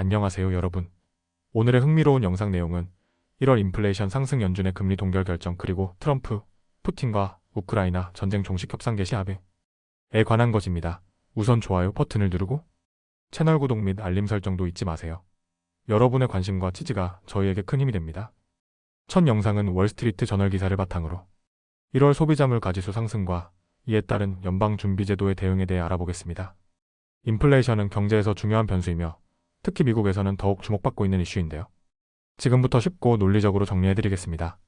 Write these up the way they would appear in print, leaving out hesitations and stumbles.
안녕하세요 여러분. 오늘의 흥미로운 영상 내용은 1월 인플레이션 상승 연준의 금리 동결 결정 그리고 트럼프, 푸틴과 우크라이나 전쟁 종식 협상 개시 합의에 관한 것입니다. 우선 좋아요 버튼을 누르고 채널 구독 및 알림 설정도 잊지 마세요. 여러분의 관심과 지지가 저희에게 큰 힘이 됩니다. 첫 영상은 월스트리트 저널 기사를 바탕으로 1월 소비자물 가지수 상승과 이에 따른 연방준비제도의 대응에 대해 알아보겠습니다. 인플레이션은 경제에서 중요한 변수이며 특히 미국에서는 더욱 주목받고 있는 이슈인데요. 지금부터 쉽고 논리적으로 정리해드리겠습니다.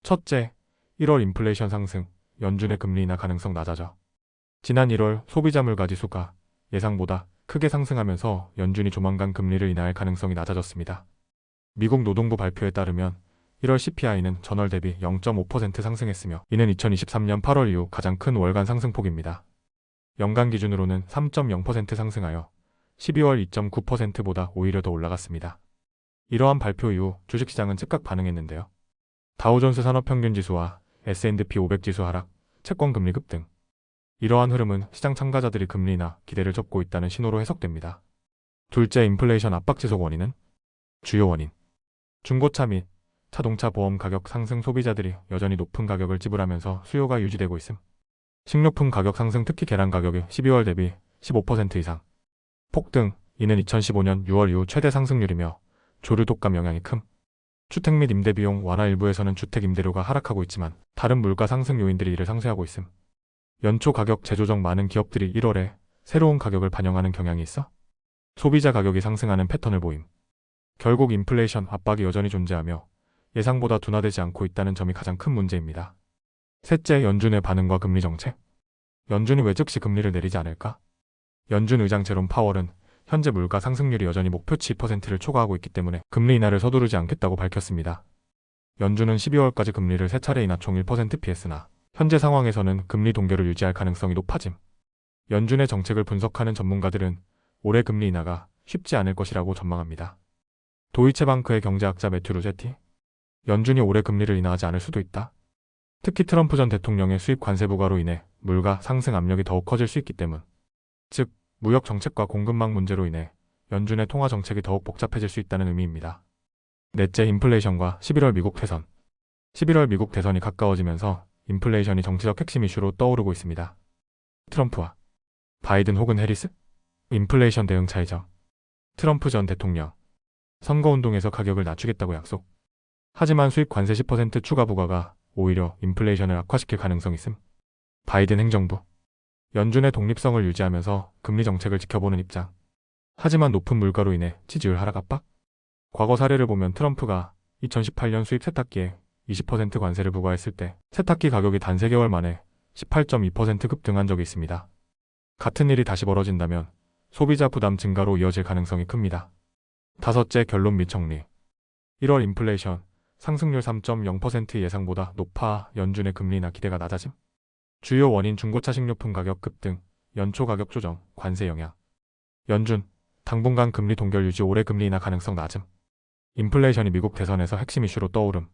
첫째, 1월 인플레이션 상승, 연준의 금리 인하 가능성 낮아져. 지난 1월 소비자 물가 지수가 예상보다 크게 상승하면서 연준이 조만간 금리를 인하할 가능성이 낮아졌습니다. 미국 노동부 발표에 따르면 1월 CPI는 전월 대비 0.5% 상승했으며 이는 2023년 8월 이후 가장 큰 월간 상승폭입니다. 연간 기준으로는 3.0% 상승하여 12월 2.9%보다 오히려 더 올라갔습니다. 이러한 발표 이후 주식시장은 즉각 반응했는데요. 다우존스 산업평균지수와 S&P 500 지수 하락, 채권금리 급등. 이러한 흐름은 시장 참가자들이 금리 인하 기대를 접고 있다는 신호로 해석됩니다. 둘째, 인플레이션 압박 지속 원인은? 주요 원인. 중고차 및 자동차 보험 가격 상승. 소비자들이 여전히 높은 가격을 지불하면서 수요가 유지되고 있음. 식료품 가격 상승, 특히 계란 가격이 12월 대비 15% 이상 폭등. 이는 2015년 6월 이후 최대 상승률이며 조류 독감 영향이 큼. 주택 및 임대 비용 완화. 일부에서는 주택 임대료가 하락하고 있지만 다른 물가 상승 요인들이 이를 상쇄하고 있음. 연초 가격 재조정. 많은 기업들이 1월에 새로운 가격을 반영하는 경향이 있어 소비자 가격이 상승하는 패턴을 보임. 결국 인플레이션 압박이 여전히 존재하며 예상보다 둔화되지 않고 있다는 점이 가장 큰 문제입니다. 셋째, 연준의 반응과 금리 정책. 연준이 왜 즉시 금리를 내리지 않을까? 연준 의장 제롬 파월은 현재 물가 상승률이 여전히 목표치 2%를 초과하고 있기 때문에 금리 인하를 서두르지 않겠다고 밝혔습니다. 연준은 12월까지 금리를 3차례 인하 총 1% 피했으나 현재 상황에서는 금리 동결을 유지할 가능성이 높아짐. 연준의 정책을 분석하는 전문가들은 올해 금리 인하가 쉽지 않을 것이라고 전망합니다. 도이체방크의 경제학자 매튜 루제티, 연준이 올해 금리를 인하하지 않을 수도 있다. 특히 트럼프 전 대통령의 수입 관세 부과로 인해 물가 상승 압력이 더욱 커질 수 있기 때문. 즉, 무역 정책과 공급망 문제로 인해 연준의 통화 정책이 더욱 복잡해질 수 있다는 의미입니다. 넷째, 인플레이션과 11월 미국 대선. 11월 미국 대선이 가까워지면서 인플레이션이 정치적 핵심 이슈로 떠오르고 있습니다. 트럼프와 바이든 혹은 해리스? 인플레이션 대응 차이점. 트럼프 전 대통령 선거운동에서 가격을 낮추겠다고 약속. 하지만 수입 관세 10% 추가 부과가 오히려 인플레이션을 악화시킬 가능성이 있음. 바이든 행정부 연준의 독립성을 유지하면서 금리 정책을 지켜보는 입장. 하지만 높은 물가로 인해 지지율 하락 압박. 과거 사례를 보면 트럼프가 2018년 수입 세탁기에 20% 관세를 부과했을 때 세탁기 가격이 단 3개월 만에 18.2% 급등한 적이 있습니다. 같은 일이 다시 벌어진다면 소비자 부담 증가로 이어질 가능성이 큽니다. 다섯째, 결론 및 정리. 1월 인플레이션 상승률 3.0% 예상보다 높아 연준의 금리 인하 기대가 낮아짐. 주요 원인 중고차 식료품 가격 급등, 연초 가격 조정, 관세 영향. 연준 당분간 금리 동결 유지. 올해 금리 인하 가능성 낮음. 인플레이션이 미국 대선에서 핵심 이슈로 떠오름.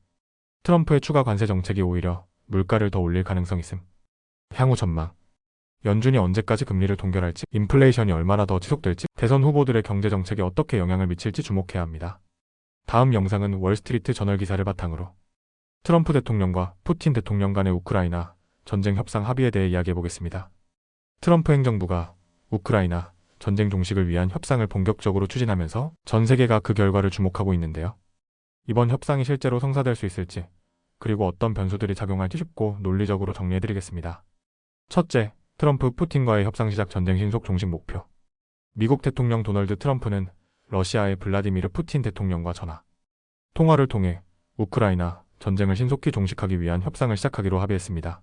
트럼프의 추가 관세 정책이 오히려 물가를 더 올릴 가능성 있음. 향후 전망. 연준이 언제까지 금리를 동결할지, 인플레이션이 얼마나 더 지속될지, 대선 후보들의 경제 정책에 어떻게 영향을 미칠지 주목해야 합니다. 다음 영상은 월스트리트 저널 기사를 바탕으로 트럼프 대통령과 푸틴 대통령 간의 우크라이나 전쟁 협상 합의에 대해 이야기해보겠습니다. 트럼프 행정부가 우크라이나 전쟁 종식을 위한 협상을 본격적으로 추진하면서 전 세계가 그 결과를 주목하고 있는데요. 이번 협상이 실제로 성사될 수 있을지, 그리고 어떤 변수들이 작용할지 쉽고 논리적으로 정리해드리겠습니다. 첫째, 트럼프 푸틴과의 협상 시작. 전쟁 신속 종식 목표. 미국 대통령 도널드 트럼프는 러시아의 블라디미르 푸틴 대통령과 전화 통화를 통해 우크라이나 전쟁을 신속히 종식하기 위한 협상을 시작하기로 합의했습니다.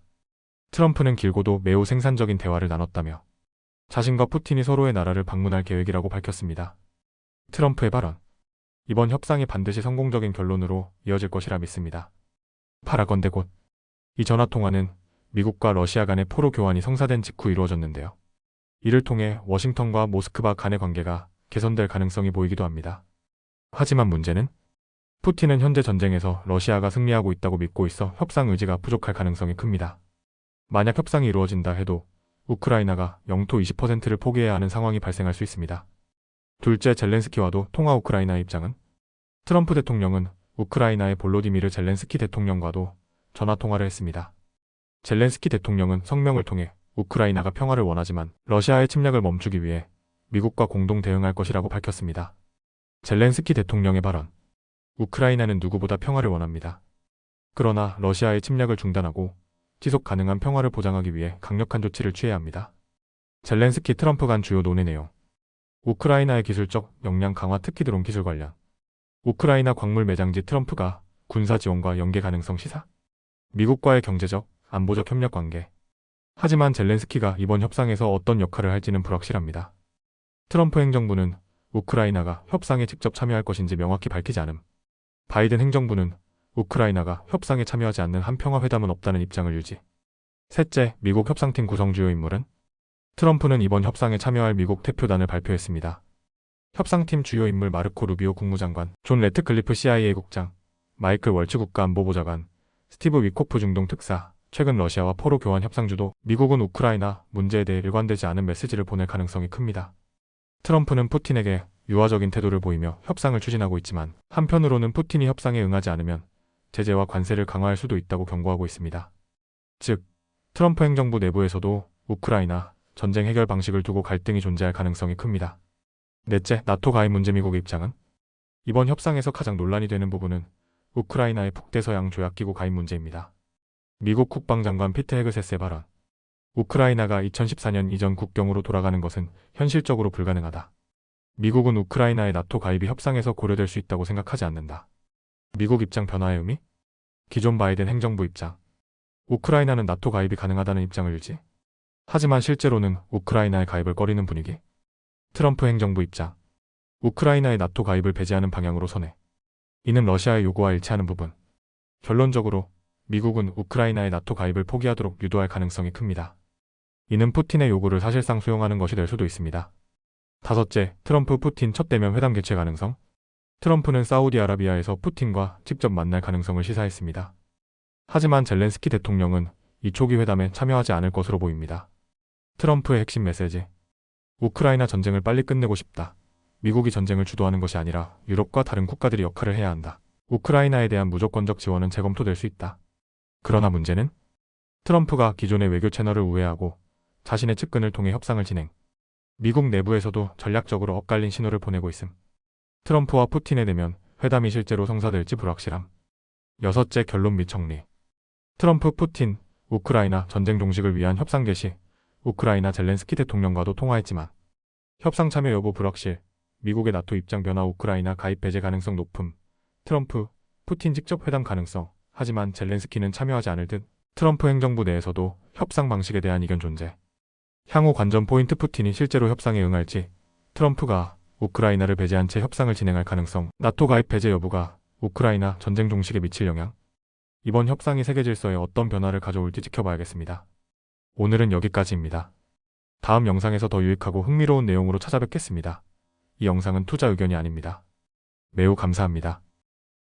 트럼프는 길고도 매우 생산적인 대화를 나눴다며 자신과 푸틴이 서로의 나라를 방문할 계획이라고 밝혔습니다. 트럼프의 발언. 이번 협상이 반드시 성공적인 결론으로 이어질 것이라 믿습니다. 바라건대 곧. 이 전화통화는 미국과 러시아 간의 포로 교환이 성사된 직후 이루어졌는데요. 이를 통해 워싱턴과 모스크바 간의 관계가 개선될 가능성이 보이기도 합니다. 하지만 문제는 푸틴은 현재 전쟁에서 러시아가 승리하고 있다고 믿고 있어 협상 의지가 부족할 가능성이 큽니다. 만약 협상이 이루어진다 해도 우크라이나가 영토 20%를 포기해야 하는 상황이 발생할 수 있습니다. 둘째, 젤렌스키와도 통화. 우크라이나의 입장은? 트럼프 대통령은 우크라이나의 볼로디미르 젤렌스키 대통령과도 전화 통화를 했습니다. 젤렌스키 대통령은 성명을 통해 우크라이나가 평화를 원하지만 러시아의 침략을 멈추기 위해 미국과 공동 대응할 것이라고 밝혔습니다. 젤렌스키 대통령의 발언. 우크라이나는 누구보다 평화를 원합니다. 그러나 러시아의 침략을 중단하고 지속 가능한 평화를 보장하기 위해 강력한 조치를 취해야 합니다. 젤렌스키 트럼프 간 주요 논의 내용. 우크라이나의 기술적 역량 강화, 특히 드론 기술 관련. 우크라이나 광물 매장지 트럼프가 군사 지원과 연계 가능성 시사. 미국과의 경제적, 안보적 협력 관계. 하지만 젤렌스키가 이번 협상에서 어떤 역할을 할지는 불확실합니다. 트럼프 행정부는 우크라이나가 협상에 직접 참여할 것인지 명확히 밝히지 않음. 바이든 행정부는 우크라이나가 협상에 참여하지 않는 한 평화회담은 없다는 입장을 유지. 셋째, 미국 협상팀 구성 주요 인물은? 트럼프는 이번 협상에 참여할 미국 대표단을 발표했습니다. 협상팀 주요 인물: 마르코 루비오 국무장관, 존 레트클리프 CIA 국장, 마이클 월츠 국가안보보좌관, 스티브 위코프 중동 특사. 최근 러시아와 포로 교환 협상 주도. 미국은 우크라이나 문제에 대해 일관되지 않은 메시지를 보낼 가능성이 큽니다. 트럼프는 푸틴에게 유화적인 태도를 보이며 협상을 추진하고 있지만 한편으로는 푸틴이 협상에 응하지 않으면 제재와 관세를 강화할 수도 있다고 경고하고 있습니다. 즉, 트럼프 행정부 내부에서도 우크라이나 전쟁 해결 방식을 두고 갈등이 존재할 가능성이 큽니다. 넷째, 나토 가입 문제. 미국의 입장은? 이번 협상에서 가장 논란이 되는 부분은 우크라이나의 북대서양 조약기구 가입 문제입니다. 미국 국방장관 피트 헤그세스의 발언. 우크라이나가 2014년 이전 국경으로 돌아가는 것은 현실적으로 불가능하다. 미국은 우크라이나의 나토 가입이 협상에서 고려될 수 있다고 생각하지 않는다. 미국 입장 변화의 의미? 기존 바이든 행정부 입장. 우크라이나는 나토 가입이 가능하다는 입장을 유지. 하지만 실제로는 우크라이나의 가입을 꺼리는 분위기. 트럼프 행정부 입장. 우크라이나의 나토 가입을 배제하는 방향으로 선회. 이는 러시아의 요구와 일치하는 부분. 결론적으로 미국은 우크라이나의 나토 가입을 포기하도록 유도할 가능성이 큽니다. 이는 푸틴의 요구를 사실상 수용하는 것이 될 수도 있습니다. 다섯째, 트럼프 푸틴 첫 대면 회담 개최 가능성. 트럼프는 사우디아라비아에서 푸틴과 직접 만날 가능성을 시사했습니다. 하지만 젤렌스키 대통령은 이 초기 회담에 참여하지 않을 것으로 보입니다. 트럼프의 핵심 메시지. 우크라이나 전쟁을 빨리 끝내고 싶다. 미국이 전쟁을 주도하는 것이 아니라 유럽과 다른 국가들이 역할을 해야 한다. 우크라이나에 대한 무조건적 지원은 재검토될 수 있다. 그러나 문제는 트럼프가 기존의 외교 채널을 우회하고 자신의 측근을 통해 협상을 진행. 미국 내부에서도 전략적으로 엇갈린 신호를 보내고 있음. 트럼프와 푸틴의 대면 회담이 실제로 성사될지 불확실함. 여섯째, 결론 및 정리. 트럼프 푸틴 우크라이나 전쟁 종식을 위한 협상 개시. 우크라이나 젤렌스키 대통령과도 통화했지만 협상 참여 여부 불확실. 미국의 나토 입장 변화. 우크라이나 가입 배제 가능성 높음. 트럼프, 푸틴 직접 회담 가능성. 하지만 젤렌스키는 참여하지 않을 듯. 트럼프 행정부 내에서도 협상 방식에 대한 이견 존재. 향후 관전 포인트. 푸틴이 실제로 협상에 응할지, 트럼프가 우크라이나를 배제한 채 협상을 진행할 가능성, 나토 가입 배제 여부가 우크라이나 전쟁 종식에 미칠 영향. 이번 협상이 세계 질서에 어떤 변화를 가져올지 지켜봐야겠습니다. 오늘은 여기까지입니다. 다음 영상에서 더 유익하고 흥미로운 내용으로 찾아뵙겠습니다. 이 영상은 투자 의견이 아닙니다. 매우 감사합니다.